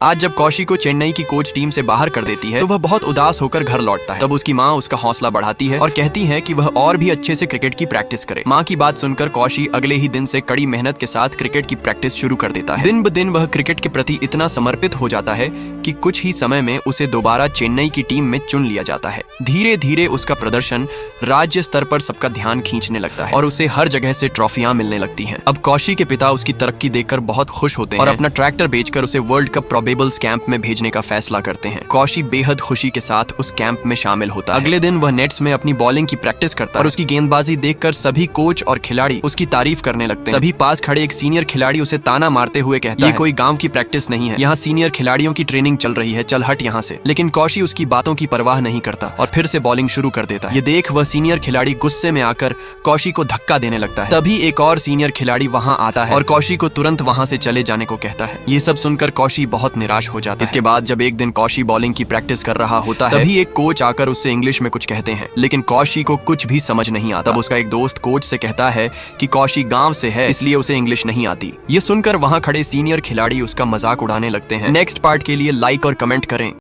आज जब कौशी को चेन्नई की कोच टीम से बाहर कर देती है तो वह बहुत उदास होकर घर लौटता है। तब उसकी माँ उसका हौसला बढ़ाती है और कहती है कि वह और भी अच्छे से क्रिकेट की प्रैक्टिस करे। माँ की बात सुनकर कौशी अगले ही दिन से कड़ी मेहनत के साथ क्रिकेट की प्रैक्टिस शुरू कर देता है। दिन ब दिन वह क्रिकेट के प्रति इतना समर्पित हो जाता है कि कुछ ही समय में उसे दोबारा चेन्नई की टीम में चुन लिया जाता है। धीरे धीरे उसका प्रदर्शन राज्य स्तर पर सबका ध्यान खींचने लगता है और उसे हर जगह से ट्रॉफियां मिलने लगती हैं। अब कौशी के पिता उसकी तरक्की देखकर बहुत खुश होते हैं और अपना ट्रैक्टर बेचकर उसे वर्ल्ड कप प्रोबेबल्स कैंप में भेजने का फैसला करते हैं। कौशी बेहद खुशी के साथ उस कैंप में शामिल होता है। अगले दिन वह नेट्स में अपनी बॉलिंग की प्रैक्टिस करता है और उसकी गेंदबाजी देखकर सभी कोच और खिलाड़ी उसकी तारीफ करने लगते हैं। तभी पास खड़े एक सीनियर खिलाड़ी उसे ताना मारते हुए कहता है, ये कोई गांव की प्रैक्टिस नहीं है, यहाँ सीनियर खिलाड़ियों की ट्रेनिंग चल रही है, चल हट यहाँ से। लेकिन कौशी उसकी बातों की परवाह नहीं करता और फिर से बॉलिंग शुरू कर देता है। ये देख वह सीनियर खिलाड़ी गुस्से में आकर कौशी को धक्का देने लगता है। तभी एक और सीनियर खिलाड़ी वहां आता है और कौशी को तुरंत वहां से चले जाने को कहता है। ये सब सुनकर कौशी बहुत निराश हो जाता है। इसके बाद जब एक दिन कौशी बॉलिंग की प्रैक्टिस कर रहा होता है, तभी एक कोच आकर उससे इंग्लिश में कुछ कहते हैं, लेकिन कौशी को कुछ भी समझ नहीं आता। तब उसका एक दोस्त कोच से कहता है कि कौशी गांव से है इसलिए उसे इंग्लिश नहीं आती। ये सुनकर वहां खड़े सीनियर खिलाड़ी उसका मजाक उड़ाने लगते हैं। नेक्स्ट पार्ट के लिए लाइक और कमेंट करें।